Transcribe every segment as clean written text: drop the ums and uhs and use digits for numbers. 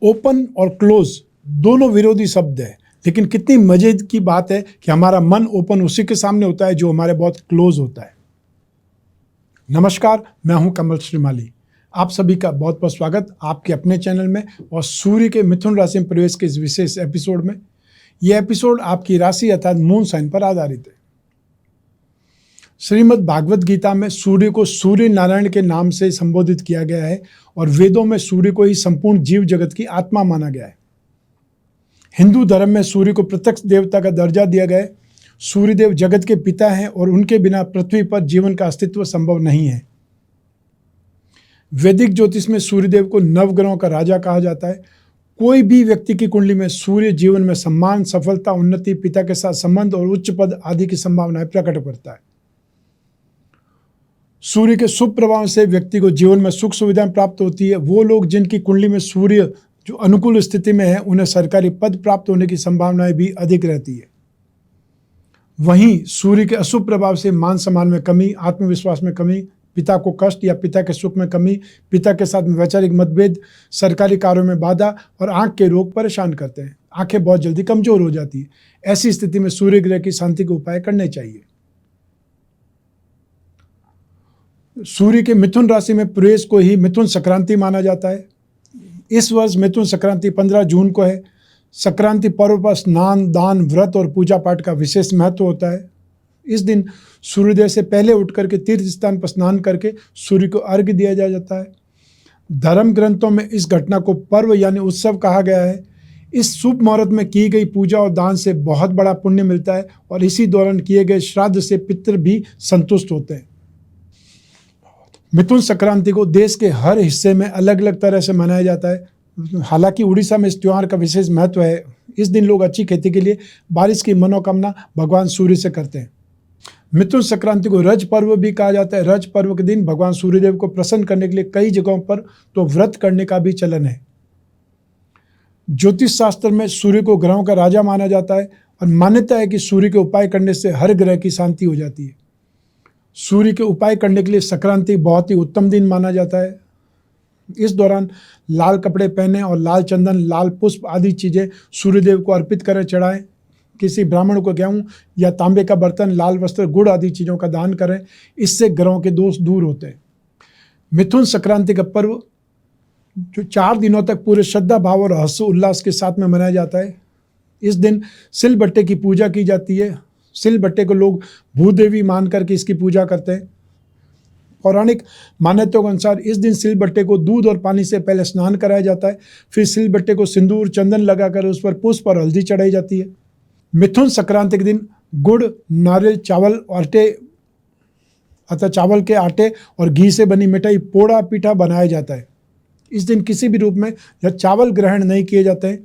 Open और close दोनों विरोधी शब्द है, लेकिन कितनी मजे की बात है कि हमारा मन ओपन उसी के सामने होता है जो हमारे बहुत क्लोज होता है। नमस्कार, मैं हूं कमल श्रीमाली। आप सभी का बहुत बहुत स्वागत आपके अपने चैनल में और सूर्य के मिथुन राशि में प्रवेश के इस विशेष एपिसोड में। यह एपिसोड आपकी राशि अर्थात मून साइन पर आधारित है। श्रीमद् भागवत गीता में सूर्य को सूर्य नारायण के नाम से संबोधित किया गया है और वेदों में सूर्य को ही संपूर्ण जीव जगत की आत्मा माना गया है। हिंदू धर्म में सूर्य को प्रत्यक्ष देवता का दर्जा दिया गया है। सूर्यदेव जगत के पिता हैं और उनके बिना पृथ्वी पर जीवन का अस्तित्व संभव नहीं है। वैदिक ज्योतिष में सूर्यदेव को नवग्रहों का राजा कहा जाता है। कोई भी व्यक्ति की कुंडली में सूर्य जीवन में सम्मान, सफलता, उन्नति, पिता के साथ संबंध और उच्च पद आदि की संभावनाएं प्रकट करता है। सूर्य के शुभ प्रभाव से व्यक्ति को जीवन में सुख सुविधाएं प्राप्त होती है। वो लोग जिनकी कुंडली में सूर्य जो अनुकूल स्थिति में है, उन्हें सरकारी पद प्राप्त होने की संभावनाएं भी अधिक रहती है। वहीं सूर्य के अशुभ प्रभाव से मान सम्मान में कमी, आत्मविश्वास में कमी, पिता को कष्ट या पिता के सुख में कमी, पिता के साथ वैचारिक मतभेद, सरकारी कार्यों में बाधा और आंख के रोग परेशान करते हैं। आंखें बहुत जल्दी कमजोर हो जाती है। ऐसी स्थिति में सूर्य ग्रह की शांति के उपाय करने चाहिए। सूर्य के मिथुन राशि में प्रवेश को ही मिथुन संक्रांति माना जाता है। इस वर्ष मिथुन संक्रांति 15 जून को है। संक्रांति पर्व पर स्नान, दान, व्रत और पूजा पाठ का विशेष महत्व होता है। इस दिन सूर्योदय से पहले उठ करके तीर्थ स्थान पर स्नान करके सूर्य को अर्घ्य दिया जाता है। धर्म ग्रंथों में इस घटना को पर्व यानी उत्सव कहा गया है। इस शुभ मुहूर्त में की गई पूजा और दान से बहुत बड़ा पुण्य मिलता है और इसी दौरान किए गए श्राद्ध से पितृ भी संतुष्ट होते हैं। मिथुन संक्रांति को देश के हर हिस्से में अलग अलग तरह से मनाया जाता है। हालांकि उड़ीसा में इस त्योहार का विशेष महत्व है। इस दिन लोग अच्छी खेती के लिए बारिश की मनोकामना भगवान सूर्य से करते हैं। मिथुन संक्रांति को रज पर्व भी कहा जाता है। रज पर्व के दिन भगवान सूर्यदेव को प्रसन्न करने के लिए कई जगहों पर तो व्रत करने का भी चलन है। ज्योतिष शास्त्र में सूर्य को ग्रहों का राजा माना जाता है और मान्यता है कि सूर्य के उपाय करने से हर ग्रह की शांति हो जाती है। सूर्य के उपाय करने के लिए संक्रांति बहुत ही उत्तम दिन माना जाता है। इस दौरान लाल कपड़े पहने और लाल चंदन, लाल पुष्प आदि चीज़ें सूर्यदेव को अर्पित करें, चढ़ाएं। किसी ब्राह्मण को गेहूं या तांबे का बर्तन, लाल वस्त्र, गुड़ आदि चीज़ों का दान करें। इससे ग्रहों के दोष दूर होते हैं। मिथुन संक्रांति का पर्व जो 4 दिनों तक पूरे श्रद्धा भाव और हर्ष उल्लास के साथ में मनाया जाता है। इस दिन सिलबट्टे की पूजा की जाती है। सिलबट्टे को लोग भूदेवी मान करके इसकी पूजा करते हैं। पौराणिक मान्यताओं के अनुसार इस दिन सिलबट्टे को दूध और पानी से पहले स्नान कराया जाता है। फिर सिलबट्टे को सिंदूर, चंदन लगाकर उस पर पुष्प और हल्दी चढ़ाई जाती है। मिथुन संक्रांति के दिन गुड़, नारियल, चावल के आटे और घी से बनी मिठाई, पोड़ा पीठा बनाया जाता है। इस दिन किसी भी रूप में या चावल ग्रहण नहीं किए जाते हैं।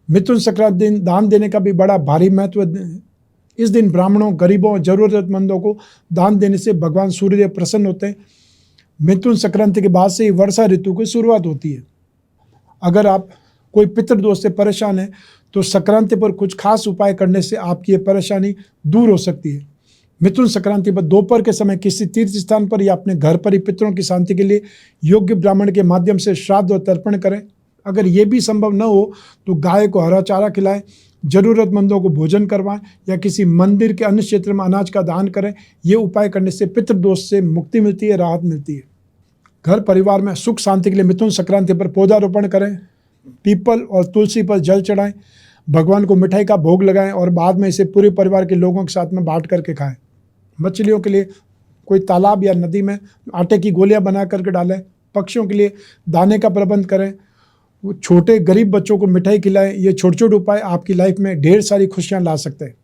मिथुन संक्रांति दिन दान देने का भी बड़ा भारी महत्व है। इस दिन ब्राह्मणों, गरीबों, जरूरतमंदों को दान देने से भगवान सूर्यदेव प्रसन्न होते हैं। मिथुन संक्रांति के बाद से ही वर्षा ऋतु की शुरुआत होती है। अगर आप कोई पितृदोष से परेशान हैं तो संक्रांति पर कुछ खास उपाय करने से आपकी ये परेशानी दूर हो सकती है। मिथुन संक्रांति पर दोपहर के समय किसी तीर्थ स्थान पर या अपने घर पर ही पितरों की शांति के लिए योग्य ब्राह्मण के माध्यम से श्राद्ध और तर्पण करें। अगर ये भी संभव न हो तो गाय को हरा चारा खिलाएं, जरूरतमंदों को भोजन करवाएं या किसी मंदिर के अन्य क्षेत्र में अनाज का दान करें। ये उपाय करने से पितृदोष से मुक्ति मिलती है, राहत मिलती है। घर परिवार में सुख शांति के लिए मिथुन संक्रांति पर पौधारोपण करें। पीपल और तुलसी पर जल चढ़ाएं, भगवान को मिठाई का भोग लगाएं और बाद में इसे पूरे परिवार के लोगों के साथ में बांट करके खाएं। मछलियों के लिए कोई तालाब या नदी में आटे की गोलियां बना करके डालें। पक्षियों के लिए दाने का प्रबंध करें। वो छोटे गरीब बच्चों को मिठाई खिलाएं। ये छोटे छोटे उपाय आपकी लाइफ में ढेर सारी खुशियां ला सकते हैं।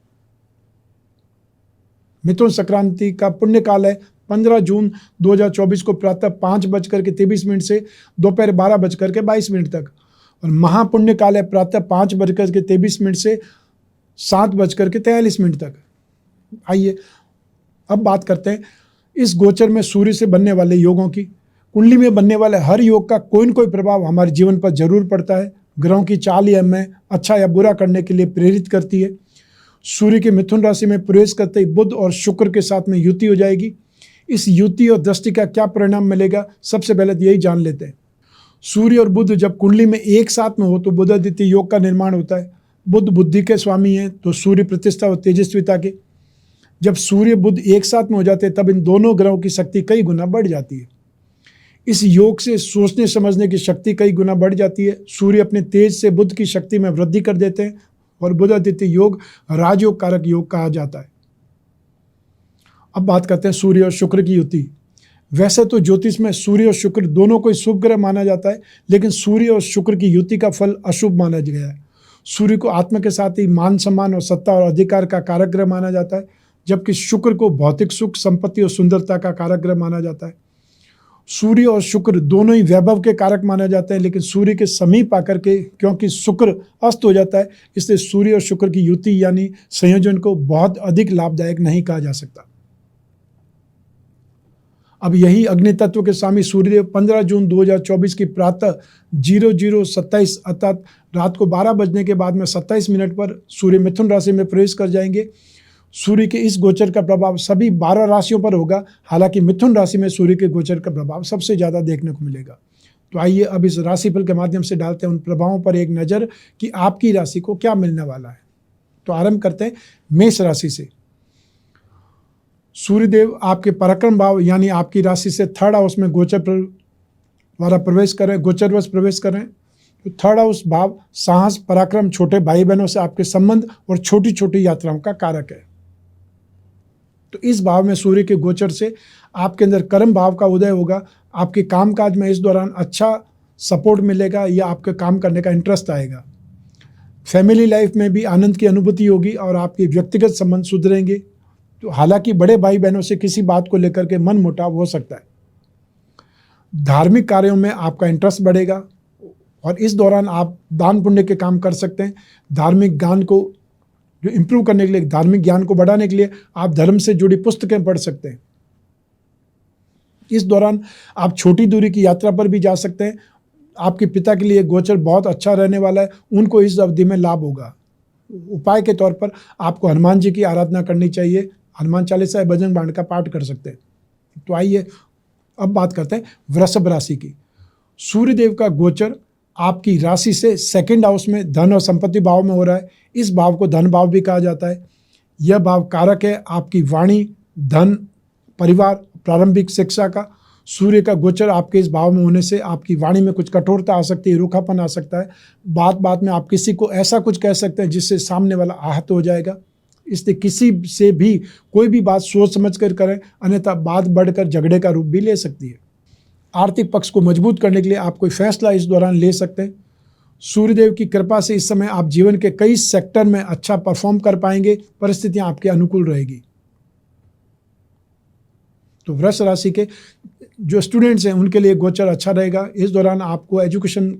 मिथुन संक्रांति का पुण्य काल है 15 जून 2024 को प्रातः 5:23 से दोपहर 12:22 तक और महापुण्य काल है प्रातः 5:23 से 7:43 तक। आइए अब बात करते हैं इस गोचर में सूर्य से बनने वाले योगों की। कुंडली में बनने वाले हर योग का कोई न कोई प्रभाव हमारे जीवन पर जरूर पड़ता है। ग्रहों की चाल ही हमें अच्छा या बुरा करने के लिए प्रेरित करती है। सूर्य के मिथुन राशि में प्रवेश करते ही बुध और शुक्र के साथ में युति हो जाएगी। इस युति और दृष्टि का क्या परिणाम मिलेगा, सबसे पहले यही जान लेते हैं। सूर्य और बुध जब कुंडली में एक साथ में हो तो बुधादित्य योग का निर्माण होता है। बुध बुद्धि के स्वामी हैं तो सूर्य प्रतिष्ठा और तेजस्विता के। जब सूर्य बुध एक साथ में हो जाते हैं तब इन दोनों ग्रहों की शक्ति कई गुना बढ़ जाती है। इस योग से सोचने समझने की शक्ति कई गुना बढ़ जाती है। सूर्य अपने तेज से बुध की शक्ति में वृद्धि कर देते हैं और बुधादित्य योग राजयोग कारक योग कहा जाता है। अब बात करते हैं सूर्य और शुक्र की युति। वैसे तो ज्योतिष में सूर्य और शुक्र दोनों को शुभ ग्रह माना जाता है, लेकिन सूर्य और शुक्र की युति का फल अशुभ माना गया है। सूर्य को आत्मा के साथ ही मान सम्मान और सत्ता और अधिकार का कारक ग्रह माना जाता है, जबकि शुक्र को भौतिक सुख, संपत्ति और सुंदरता का कारक ग्रह माना जाता है। सूर्य और शुक्र दोनों ही वैभव के कारक माने जाते हैं, लेकिन सूर्य के समीप आकर के क्योंकि शुक्र अस्त हो जाता है, इसलिए सूर्य और शुक्र की युति यानी संयोजन को बहुत अधिक लाभदायक नहीं कहा जा सकता। अब यही अग्नि तत्व के स्वामी सूर्यदेव 15 जून 2024 की प्रातः 00:27 अर्थात रात को 12 बजने के बाद में 27 मिनट पर सूर्य मिथुन राशि में प्रवेश कर जाएंगे। सूर्य के इस गोचर का प्रभाव सभी 12 राशियों पर होगा, हालांकि मिथुन राशि में सूर्य के गोचर का प्रभाव सबसे ज़्यादा देखने को मिलेगा। तो आइए अब इस राशिफल के माध्यम से डालते हैं उन प्रभावों पर एक नज़र कि आपकी राशि को क्या मिलने वाला है। तो आरंभ करते हैं मेष राशि से। सूर्यदेव आपके पराक्रम भाव यानी आपकी राशि से थर्ड हाउस में गोचरवश प्रवेश करें। तो थर्ड हाउस भाव साहस, पराक्रम, छोटे भाई बहनों से आपके संबंध और छोटी छोटी यात्राओं का कारक है। तो इस भाव में सूर्य के गोचर से आपके अंदर कर्म भाव का उदय होगा। आपके कामकाज में इस दौरान अच्छा सपोर्ट मिलेगा या आपके काम करने का इंटरेस्ट आएगा। फैमिली लाइफ में भी आनंद की अनुभूति होगी और आपके व्यक्तिगत संबंध सुधरेंगे। तो हालांकि बड़े भाई बहनों से किसी बात को लेकर के मन मुटाव हो सकता है। धार्मिक कार्यों में आपका इंटरेस्ट बढ़ेगा और इस दौरान आप दान पुण्य के काम कर सकते हैं। धार्मिक ज्ञान को जो इम्प्रूव करने के लिए, धार्मिक ज्ञान को बढ़ाने के लिए आप धर्म से जुड़ी पुस्तकें पढ़ सकते हैं। इस दौरान आप छोटी दूरी की यात्रा पर भी जा सकते हैं। आपके पिता के लिए गोचर बहुत अच्छा रहने वाला है, उनको इस अवधि में लाभ होगा। उपाय के तौर पर आपको हनुमान जी की आराधना करनी चाहिए। हनुमान चालीसा या बजरंग बाण का पाठ कर सकते हैं। तो आइए अब बात करते हैं वृषभ राशि की। सूर्यदेव का गोचर आपकी राशि से सेकंड हाउस में धन और संपत्ति भाव में हो रहा है। इस भाव को धन भाव भी कहा जाता है। यह भाव कारक है आपकी वाणी, धन, परिवार, प्रारंभिक शिक्षा का। सूर्य का गोचर आपके इस भाव में होने से आपकी वाणी में कुछ कठोरता आ सकती है, रूखापन आ सकता है। बात में आप किसी को ऐसा कुछ कह सकते हैं जिससे सामने वाला आहत हो जाएगा। इसलिए किसी से भी कोई भी बात सोच समझ कर करें, अन्यथा बात बढ़कर झगड़े का रूप भी ले सकती है। आर्थिक पक्ष को मजबूत करने के लिए आप कोई फैसला इस दौरान ले सकते हैं। सूर्यदेव की कृपा से इस समय आप जीवन के कई सेक्टर में अच्छा परफॉर्म कर पाएंगे। परिस्थितियां आपके अनुकूल रहेगी। तो वृष राशि के जो स्टूडेंट्स हैं उनके लिए गोचर अच्छा रहेगा। इस दौरान आपको एजुकेशन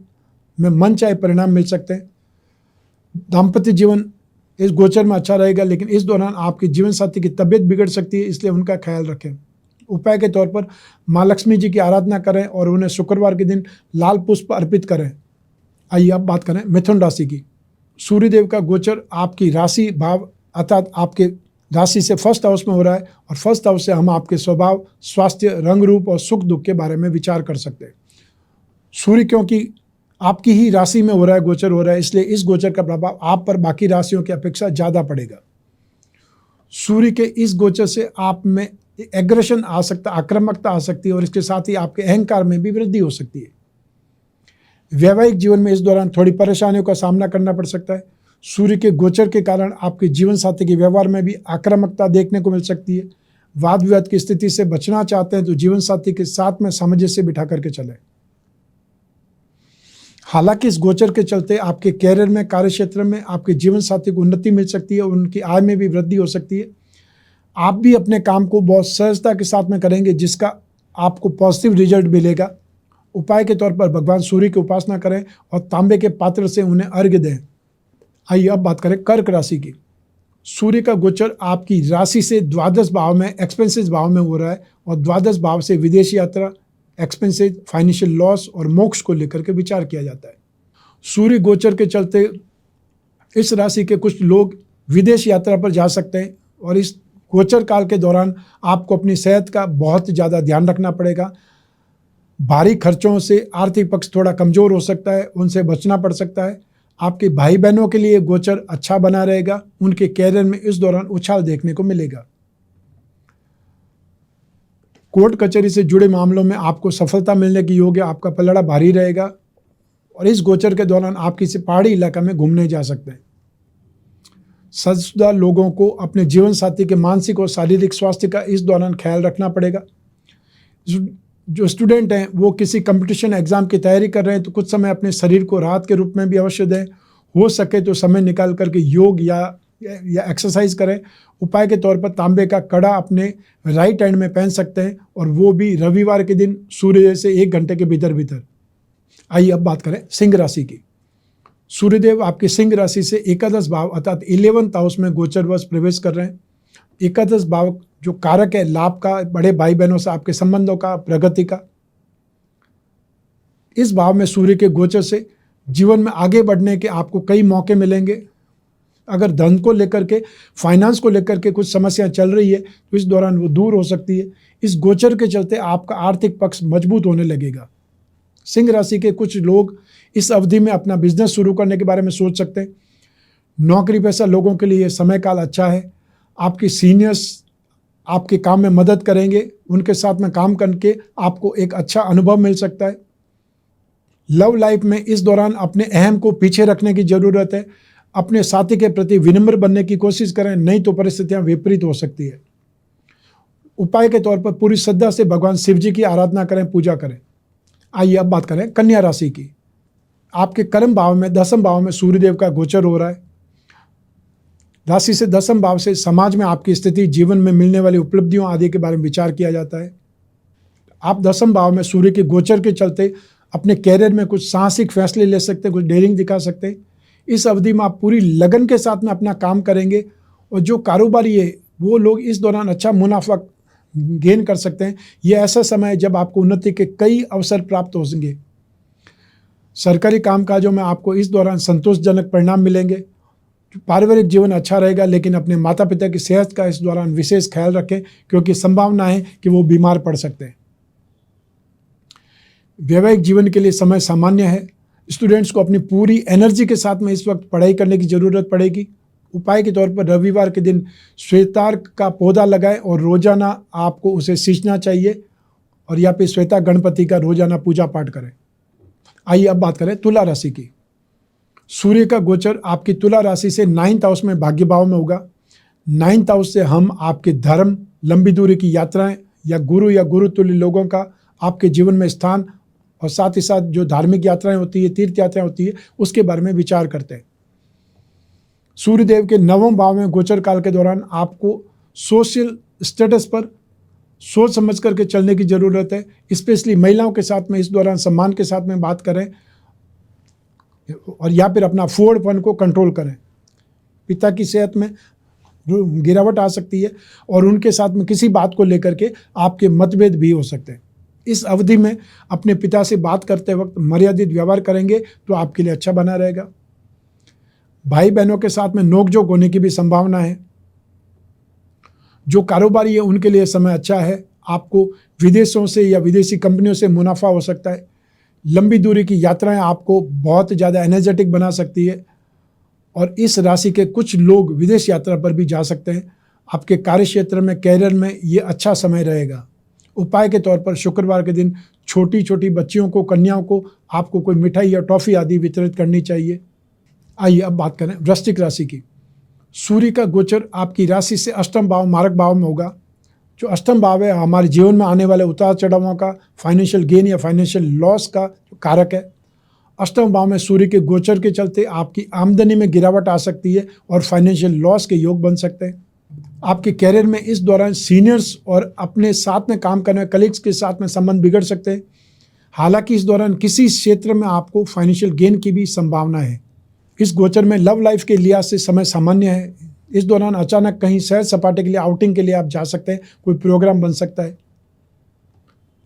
में मनचाहे परिणाम मिल सकते हैं। दाम्पत्य जीवन इस गोचर में अच्छा रहेगा, लेकिन इस दौरान आपके जीवन साथी की तबीयत बिगड़ सकती है, इसलिए उनका ख्याल रखें। उपाय के तौर पर माँ लक्ष्मी जी की आराधना करें और उन्हें शुक्रवार के दिन लाल पुष्प अर्पित करें। आइए अब बात करें मिथुन राशि की। सूर्यदेव का गोचर आपकी राशि भाव अर्थात आपके राशि से फर्स्ट हाउस में हो रहा है और फर्स्ट हाउस से हम आपके स्वभाव, स्वास्थ्य, रंग रूप और सुख दुख के बारे में विचार कर सकते हैं। सूर्य क्योंकि आपकी ही राशि में हो रहा है, गोचर हो रहा है, इसलिए इस गोचर का प्रभाव आप पर बाकी राशियों की अपेक्षा ज़्यादा पड़ेगा। सूर्य के इस गोचर से आप में एग्रेशन आ सकता, आक्रामकता आ सकती है और इसके साथ ही आपके अहंकार में भी वृद्धि हो सकती है। वैवाहिक जीवन में इस दौरान थोड़ी परेशानियों का सामना करना पड़ सकता है। सूर्य के गोचर के कारण आपके जीवन साथी के व्यवहार में भी आक्रामकता देखने को मिल सकती है। वाद विवाद की स्थिति से बचना चाहते हैं तो जीवन साथी के साथ में सामंजस्य से बिठा करके चलें। हालांकि इस गोचर के चलते आपके कैरियर में, कार्य क्षेत्र में आपके जीवन साथी को उन्नति मिल सकती है और उनकी आय में भी वृद्धि हो सकती है। आप भी अपने काम को बहुत सहजता के साथ में करेंगे, जिसका आपको पॉजिटिव रिजल्ट मिलेगा। उपाय के तौर पर भगवान सूर्य की उपासना करें और तांबे के पात्र से उन्हें अर्घ्य दें। आइए अब बात करें कर्क राशि की। सूर्य का गोचर आपकी राशि से द्वादश भाव में, एक्सपेंसेस भाव में हो रहा है और द्वादश भाव से विदेश यात्रा, एक्सपेंसेस, फाइनेंशियल लॉस और मोक्ष को लेकर के विचार किया जाता है। सूर्य गोचर के चलते इस राशि के कुछ लोग विदेश यात्रा पर जा सकते हैं और इस गोचर काल के दौरान आपको अपनी सेहत का बहुत ज़्यादा ध्यान रखना पड़ेगा। भारी खर्चों से आर्थिक पक्ष थोड़ा कमजोर हो सकता है, उनसे बचना पड़ सकता है। आपके भाई बहनों के लिए गोचर अच्छा बना रहेगा, उनके कैरियर में इस दौरान उछाल देखने को मिलेगा। कोर्ट कचहरी से जुड़े मामलों में आपको सफलता मिलने की योग्य, आपका पलड़ा भारी रहेगा और इस गोचर के दौरान आप किसी पहाड़ी इलाका में घूमने जा सकते हैं। शादीशुदा लोगों को अपने जीवन साथी के मानसिक और शारीरिक स्वास्थ्य का इस दौरान ख्याल रखना पड़ेगा। जो स्टूडेंट हैं वो किसी कंपटीशन एग्जाम की तैयारी कर रहे हैं तो कुछ समय अपने शरीर को राहत के रूप में भी अवश्य दें। हो सके तो समय निकाल करके योग या एक्सरसाइज करें। उपाय के तौर पर तांबे का कड़ा अपने राइट हैंड में पहन सकते हैं और वो भी रविवार के दिन सूर्योदय से 1 घंटे के भीतर। आइए अब बात करें सिंह राशि की। सूर्यदेव आपकी सिंह राशि से एकादश भाव अर्थात 11th हाउस में गोचरवश प्रवेश कर रहे हैं। एकादश भाव जो कारक है लाभ का, बड़े भाई बहनों से आपके संबंधों का, प्रगति का। इस भाव में सूर्य के गोचर से जीवन में आगे बढ़ने के आपको कई मौके मिलेंगे। अगर धन को लेकर के, फाइनेंस को लेकर के कुछ समस्या चल रही है तो इस दौरान वो दूर हो सकती है। इस गोचर के चलते आपका आर्थिक पक्ष मजबूत होने लगेगा। सिंह राशि के कुछ लोग इस अवधि में अपना बिजनेस शुरू करने के बारे में सोच सकते हैं। नौकरी पेशा लोगों के लिए समय काल अच्छा है। आपके सीनियर्स आपके काम में मदद करेंगे, उनके साथ में काम करके आपको एक अच्छा अनुभव मिल सकता है। लव लाइफ में इस दौरान अपने अहम को पीछे रखने की जरूरत है। अपने साथी के प्रति विनम्र बनने की कोशिश करें, नहीं तो परिस्थितियां विपरीत हो सकती है। उपाय के तौर पर पूरी श्रद्धा से भगवान शिव जी की आराधना करें, पूजा करें। आइए अब बात करें कन्या राशि की। आपके कर्म भाव में 10वें भाव में सूर्यदेव का गोचर हो रहा है। राशि से 10वें भाव से समाज में आपकी स्थिति, जीवन में मिलने वाली उपलब्धियों आदि के बारे में विचार किया जाता है। आप 10वें भाव में सूर्य के गोचर के चलते अपने कैरियर में कुछ साहसिक फैसले ले सकते हैं, कुछ डेयरिंग दिखा सकते हैं। इस अवधि में आप पूरी लगन के साथ में अपना काम करेंगे और जो कारोबारी है वो लोग इस दौरान अच्छा मुनाफा गेन कर सकते हैं। यह ऐसा समय है जब आपको उन्नति के कई अवसर प्राप्त होंगे। सरकारी कामकाजों में आपको इस दौरान संतोषजनक परिणाम मिलेंगे। पारिवारिक जीवन अच्छा रहेगा, लेकिन अपने माता पिता की सेहत का इस दौरान विशेष ख्याल रखें क्योंकि संभावना है कि वो बीमार पड़ सकते हैं। वैवाहिक जीवन के लिए समय सामान्य है। स्टूडेंट्स को अपनी पूरी एनर्जी के साथ में इस वक्त पढ़ाई करने की जरूरत पड़ेगी। उपाय के तौर पर रविवार के दिन श्वेतार का पौधा लगाएं और रोजाना आपको उसे सींचना चाहिए और या फिर श्वेता गणपति का रोजाना पूजा पाठ करें। आइए अब बात करें तुला राशि की। सूर्य का गोचर आपकी तुला राशि से 9th हाउस में भाग्य भाव में होगा। 9th हाउस से हम आपके धर्म, लंबी दूरी की यात्राएं या गुरु तुल्य लोगों का आपके जीवन में स्थान और साथ ही साथ जो धार्मिक यात्राएं होती है, तीर्थ यात्राएं होती है, उसके बारे में विचार करते हैं। सूर्यदेव के 9वें भाव में गोचर काल के दौरान आपको सोशल स्टेटस पर सोच समझ करके चलने की जरूरत है। स्पेशली महिलाओं के साथ में इस दौरान सम्मान के साथ में बात करें और या फिर अपना फूडपन को कंट्रोल करें। पिता की सेहत में गिरावट आ सकती है और उनके साथ में किसी बात को लेकर के आपके मतभेद भी हो सकते हैं। इस अवधि में अपने पिता से बात करते वक्त मर्यादित व्यवहार करेंगे तो आपके लिए अच्छा बना रहेगा। भाई बहनों के साथ में नोकझोंक होने की भी संभावना है। जो कारोबारी है उनके लिए समय अच्छा है। आपको विदेशों से या विदेशी कंपनियों से मुनाफा हो सकता है। लंबी दूरी की यात्राएं आपको बहुत ज़्यादा एनर्जेटिक बना सकती है और इस राशि के कुछ लोग विदेश यात्रा पर भी जा सकते हैं। आपके कार्य क्षेत्र में, कैरियर में ये अच्छा समय रहेगा। उपाय के तौर पर शुक्रवार के दिन छोटी छोटी बच्चियों को, कन्याओं को आपको कोई मिठाई या टॉफ़ी आदि वितरित करनी चाहिए। आइए अब बात करें वृश्चिक राशि की। सूर्य का गोचर आपकी राशि से 8वें भाव मारक भाव में होगा। जो 8वां भाव है हमारे जीवन में आने वाले उतार चढ़ावों का, फाइनेंशियल गेन या फाइनेंशियल लॉस का कारक है। 8वें भाव में सूर्य के गोचर के चलते आपकी आमदनी में गिरावट आ सकती है और फाइनेंशियल लॉस के योग बन सकते हैं। आपके कैरियर में इस दौरान सीनियर्स और अपने साथ में काम करने वाले कलीग्स के साथ में संबंध बिगड़ सकते हैं। हालांकि इस दौरान किसी क्षेत्र में आपको फाइनेंशियल गेन की भी संभावना है। इस गोचर में लव लाइफ के लिहाज से समय सामान्य है। इस दौरान अचानक कहीं सैर सपाटे के लिए, आउटिंग के लिए आप जा सकते हैं, कोई प्रोग्राम बन सकता है।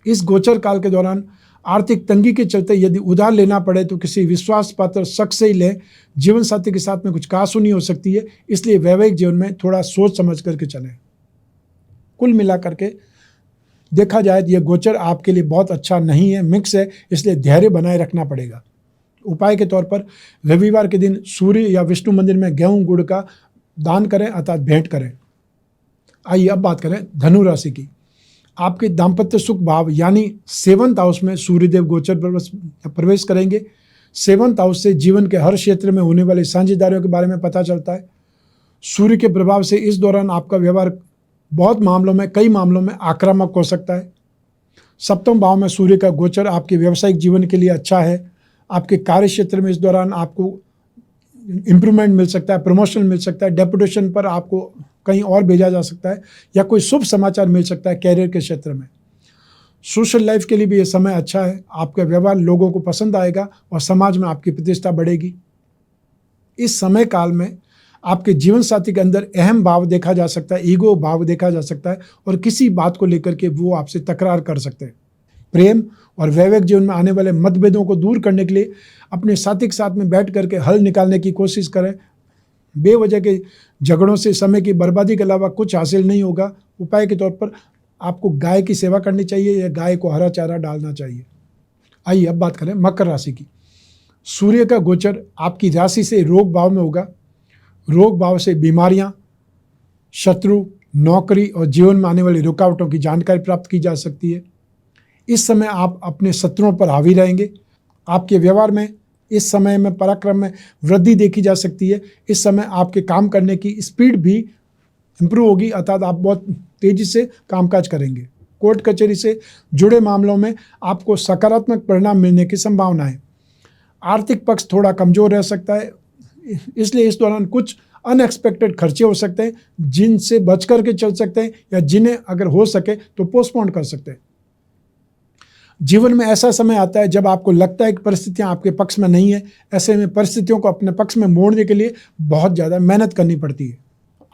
इस गोचर काल के दौरान आर्थिक तंगी के चलते यदि उधार लेना पड़े तो किसी विश्वास पात्र शख्स से ही लें। जीवन साथी के साथ में कुछ कहासुनी हो सकती है, इसलिए वैवाहिक जीवन में थोड़ा सोच समझ करके चलें। कुल मिलाकर के देखा जाए तो यह गोचर आपके लिए बहुत अच्छा नहीं है, मिक्स है, इसलिए धैर्य बनाए रखना पड़ेगा। उपाय के तौर पर रविवार के दिन सूर्य या विष्णु मंदिर में गेहूं गुड़ का दान करें अर्थात भेंट करें। आइए अब बात करें धनु राशि की। आपके दाम्पत्य सुख भाव यानी 7th हाउस में सूर्यदेव गोचर प्रवेश करेंगे। 7th हाउस से जीवन के हर क्षेत्र में होने वाली साझेदारियों के बारे में पता चलता है। सूर्य के प्रभाव से इस दौरान आपका व्यवहार कई मामलों में आक्रामक हो सकता है। 7वें भाव में सूर्य का गोचर आपके व्यावसायिक जीवन के लिए अच्छा है। आपके कार्य क्षेत्र में इस दौरान आपको इम्प्रूवमेंट मिल सकता है, प्रमोशन मिल सकता है, डेपुटेशन पर आपको कहीं और भेजा जा सकता है या कोई शुभ समाचार मिल सकता है कैरियर के क्षेत्र में। सोशल लाइफ के लिए भी ये समय अच्छा है। आपका व्यवहार लोगों को पसंद आएगा और समाज में आपकी प्रतिष्ठा बढ़ेगी। इस समय काल में आपके जीवन साथी के अंदर अहम भाव देखा जा सकता है, ईगो भाव देखा जा सकता है और किसी बात को लेकर के वो आपसे तकरार कर सकते हैं। प्रेम और वैवाहिक जीवन में आने वाले मतभेदों को दूर करने के लिए अपने साथी के साथ में बैठ करके हल निकालने की कोशिश करें। बेवजह के झगड़ों से समय की बर्बादी के अलावा कुछ हासिल नहीं होगा। उपाय के तौर पर आपको गाय की सेवा करनी चाहिए या गाय को हरा चारा डालना चाहिए। आइए अब बात करें मकर राशि की। सूर्य का गोचर आपकी राशि से रोग भाव में होगा। रोग भाव से बीमारियां, शत्रु, नौकरी और जीवन में आने वाली रुकावटों की जानकारी प्राप्त की जा सकती है। इस समय आप अपने शत्रुओं पर हावी रहेंगे। आपके व्यवहार में इस समय में पराक्रम में वृद्धि देखी जा सकती है। इस समय आपके काम करने की स्पीड भी इम्प्रूव होगी अर्थात आप बहुत तेजी से कामकाज करेंगे। कोर्ट कचहरी से जुड़े मामलों में आपको सकारात्मक परिणाम मिलने की संभावना है। आर्थिक पक्ष थोड़ा कमजोर रह सकता है, इसलिए इस दौरान कुछ अनएक्सपेक्टेड खर्चे हो सकते हैं जिनसे बच करके चल सकते हैं या जिन्हें अगर हो सके तो पोस्टपोन कर सकते हैं। जीवन में ऐसा समय आता है जब आपको लगता है कि परिस्थितियां आपके पक्ष में नहीं है। ऐसे में परिस्थितियों को अपने पक्ष में मोड़ने के लिए बहुत ज़्यादा मेहनत करनी पड़ती है।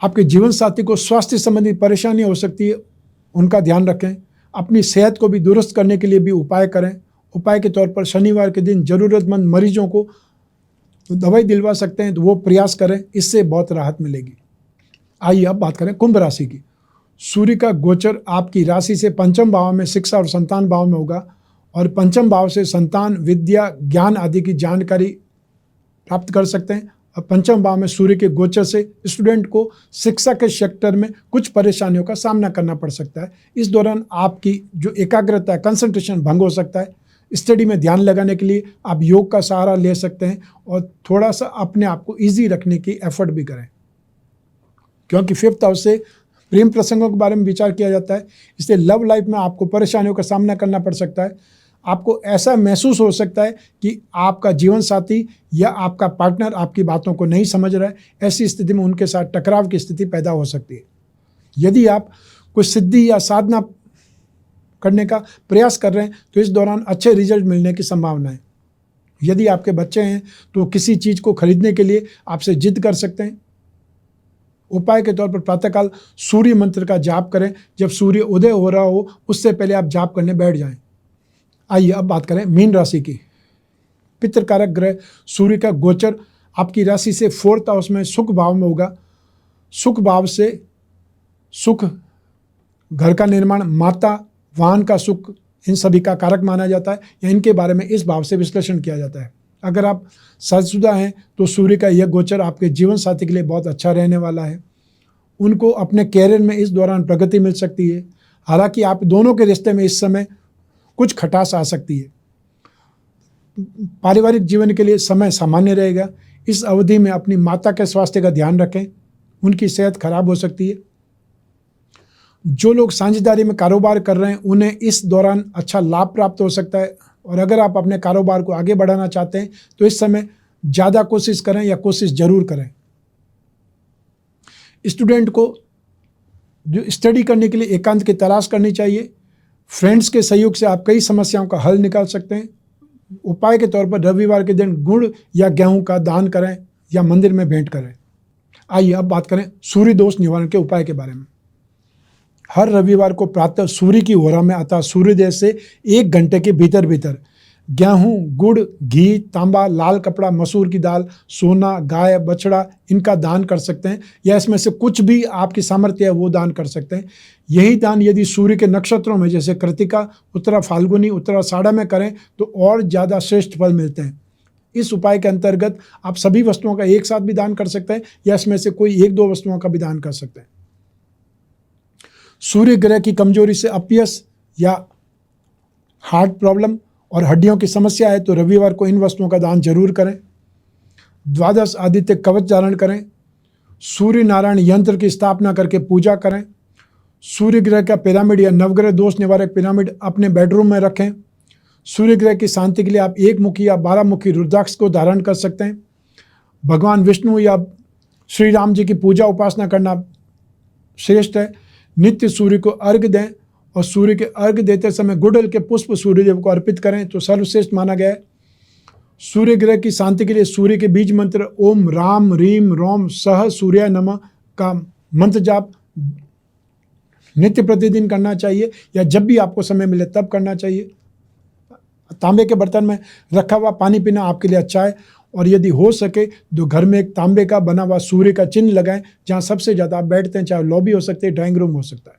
आपके जीवन साथी को स्वास्थ्य संबंधी परेशानी हो सकती है, उनका ध्यान रखें। अपनी सेहत को भी दुरुस्त करने के लिए भी उपाय करें। उपाय के तौर पर शनिवार के दिन ज़रूरतमंद मरीजों को दवाई दिलवा सकते हैं तो वो प्रयास करें, इससे बहुत राहत मिलेगी। आइए अब बात करें कुंभ राशि की। सूर्य का गोचर आपकी राशि से 5वें भाव में शिक्षा और संतान भाव में होगा और 5वें भाव से संतान, विद्या, ज्ञान आदि की जानकारी प्राप्त कर सकते हैं। और 5वें भाव में सूर्य के गोचर से स्टूडेंट को शिक्षा के सेक्टर में कुछ परेशानियों का सामना करना पड़ सकता है। इस दौरान आपकी जो एकाग्रता है, कंसंट्रेशन भंग हो सकता है। स्टडी में ध्यान लगाने के लिए आप योग का सहारा ले सकते हैं और थोड़ा सा अपने आप को ईजी रखने की एफर्ट भी करें, क्योंकि 5th हाउस से प्रेम प्रसंगों के बारे में विचार किया जाता है। इसलिए लव लाइफ में आपको परेशानियों का सामना करना पड़ सकता है। आपको ऐसा महसूस हो सकता है कि आपका जीवन साथी या आपका पार्टनर आपकी बातों को नहीं समझ रहा है। ऐसी स्थिति में उनके साथ टकराव की स्थिति पैदा हो सकती है। यदि आप कोई सिद्धि या साधना करने का प्रयास कर रहे हैं तो इस दौरान अच्छे रिजल्ट मिलने की संभावना है। यदि आपके बच्चे हैं तो किसी चीज़ को खरीदने के लिए आपसे जिद कर सकते हैं। उपाय के तौर पर प्रातःकाल सूर्य मंत्र का जाप करें। जब सूर्य उदय हो रहा हो उससे पहले आप जाप करने बैठ जाएं। आइए अब बात करें मीन राशि की। पितृकारक ग्रह सूर्य का गोचर आपकी राशि से 4th हाउस में सुख भाव में होगा। सुख भाव से सुख, घर का निर्माण, माता, वाहन का सुख, इन सभी का कारक माना जाता है या इनके बारे में इस भाव से विश्लेषण किया जाता है। अगर आप शादीशुदा हैं तो सूर्य का यह गोचर आपके जीवन साथी के लिए बहुत अच्छा रहने वाला है। उनको अपने कैरियर में इस दौरान प्रगति मिल सकती है। हालांकि आप दोनों के रिश्ते में इस समय कुछ खटास आ सकती है। पारिवारिक जीवन के लिए समय सामान्य रहेगा। इस अवधि में अपनी माता के स्वास्थ्य का ध्यान रखें, उनकी सेहत खराब हो सकती है। जो लोग साझेदारी में कारोबार कर रहे हैं उन्हें इस दौरान अच्छा लाभ प्राप्त हो सकता है और अगर आप अपने कारोबार को आगे बढ़ाना चाहते हैं तो इस समय ज़्यादा कोशिश करें या कोशिश जरूर करें। स्टूडेंट को जो स्टडी करने के लिए एकांत की तलाश करनी चाहिए। फ्रेंड्स के सहयोग से आप कई समस्याओं का हल निकाल सकते हैं। उपाय के तौर पर रविवार के दिन गुड़ या गेहूं का दान करें या मंदिर में भेंट करें। आइए अब बात करें सूर्य दोष निवारण के उपाय के बारे में। हर रविवार को प्रातः सूर्य की ओरा में अर्थात सूर्योदय से 1 घंटे के भीतर भीतर गेहूं, गुड़, घी, तांबा, लाल कपड़ा, मसूर की दाल, सोना, गाय, बछड़ा, इनका दान कर सकते हैं, या इसमें से कुछ भी आपकी सामर्थ्य है वो दान कर सकते हैं। यही दान यदि सूर्य के नक्षत्रों में जैसे कृतिका, उत्तरा फाल्गुनी, उत्तरा आषाढ़ा में करें तो और ज़्यादा श्रेष्ठ फल मिलते हैं। इस उपाय के अंतर्गत आप सभी वस्तुओं का एक साथ भी दान कर सकते हैं, या इसमें से कोई एक दो वस्तुओं का भी दान कर सकते हैं। सूर्य ग्रह की कमजोरी से अपयश या हार्ट प्रॉब्लम और हड्डियों की समस्या है तो रविवार को इन वस्तुओं का दान जरूर करें। द्वादश आदित्य कवच धारण करें। सूर्य नारायण यंत्र की स्थापना करके पूजा करें। सूर्य ग्रह का पिरामिड या नवग्रह दोष निवारक पिरामिड अपने बेडरूम में रखें। सूर्य ग्रह की शांति के लिए आप 1 मुखी या 12 मुखी रुद्राक्ष को धारण कर सकते हैं। भगवान विष्णु या श्री राम जी की पूजा उपासना करना श्रेष्ठ है। नित्य सूर्य को अर्घ्य दें और सूर्य के अर्घ्य देते समय गुड़हल के पुष्प सूर्यदेव को अर्पित करें तो सर्वश्रेष्ठ माना गया है। सूर्य ग्रह की शांति के लिए सूर्य के बीज मंत्र ओम राम रीम रोम सह सूर्याय नमः का मंत्र जाप नित्य प्रतिदिन करना चाहिए, या जब भी आपको समय मिले तब करना चाहिए। तांबे के बर्तन में रखा हुआ पानी पीना आपके लिए अच्छा है, और यदि हो सके तो घर में एक तांबे का बना हुआ सूर्य का चिन्ह लगाएं जहां सबसे ज़्यादा आप बैठते हैं, चाहे लॉबी हो सकती है, ड्राइंग रूम हो सकता है।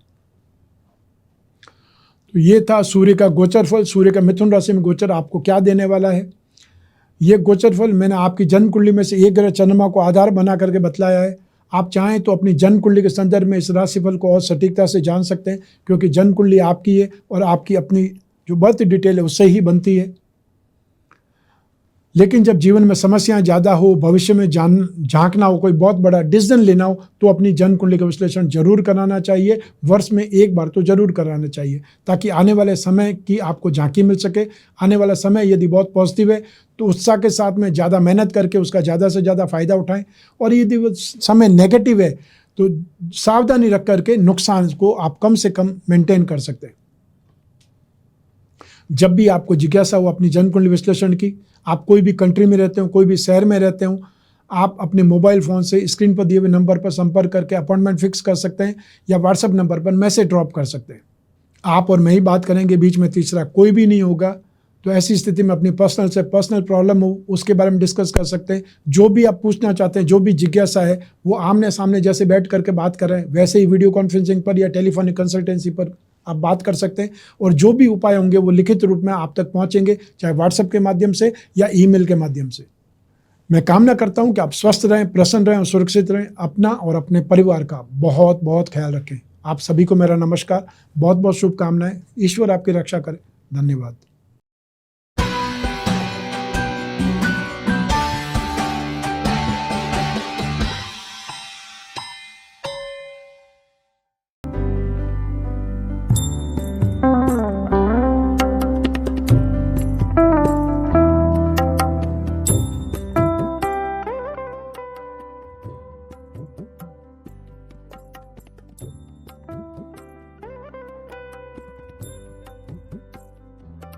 तो ये था सूर्य का गोचर फल। सूर्य का मिथुन राशि में गोचर आपको क्या देने वाला है। ये गोचर फल मैंने आपकी जन्म कुंडली में से एक ग्रह चंद्रमा को आधार बना करके बतलाया है। आप चाहें तो अपनी जन्म कुंडली के संदर्भ में इस राशिफल को और सटीकता से जान सकते हैं, क्योंकि जन्म कुंडली आपकी है और आपकी अपनी जो बर्थ डिटेल है उससे ही बनती है। लेकिन जब जीवन में समस्याएं ज़्यादा हो, भविष्य में झांकना हो, कोई बहुत बड़ा डिसीजन लेना हो, तो अपनी जन्म कुंडली का विश्लेषण जरूर कराना चाहिए। वर्ष में एक बार तो जरूर कराना चाहिए, ताकि आने वाले समय की आपको झांकी मिल सके। आने वाला समय यदि बहुत पॉजिटिव है तो उत्साह के साथ में ज़्यादा मेहनत करके उसका ज़्यादा से ज़्यादा फायदा उठाएं, और यदि वो समय नेगेटिव है तो सावधानी रख करके नुकसान को आप कम से कम मेंटेन कर सकते हैं। जब भी आपको जिज्ञासा हो अपनी जन्म कुंडली विश्लेषण की, आप कोई भी कंट्री में रहते हो, कोई भी शहर में रहते हो, आप अपने मोबाइल फ़ोन से स्क्रीन पर दिए हुए नंबर पर संपर्क करके अपॉइंटमेंट फिक्स कर सकते हैं, या व्हाट्सएप नंबर पर मैसेज ड्रॉप कर सकते हैं। आप और मैं ही बात करेंगे, बीच में तीसरा कोई भी नहीं होगा। तो ऐसी स्थिति में अपनी पर्सनल प्रॉब्लम हो उसके बारे में डिस्कस कर सकते हैं। जो भी आप पूछना चाहते हैं, जो भी जिज्ञासा है, वो आमने सामने जैसे बैठ करके बात कर रहे हैं वैसे ही वीडियो कॉन्फ्रेंसिंग पर या टेलीफोनिक कंसल्टेंसी पर आप बात कर सकते हैं। और जो भी उपाय होंगे वो लिखित रूप में आप तक पहुंचेंगे, चाहे व्हाट्सएप के माध्यम से या ईमेल के माध्यम से। मैं कामना करता हूं कि आप स्वस्थ रहें, प्रसन्न रहें और सुरक्षित रहें। अपना और अपने परिवार का बहुत बहुत ख्याल रखें। आप सभी को मेरा नमस्कार, बहुत बहुत शुभकामनाएं। ईश्वर आपकी रक्षा करे। धन्यवाद।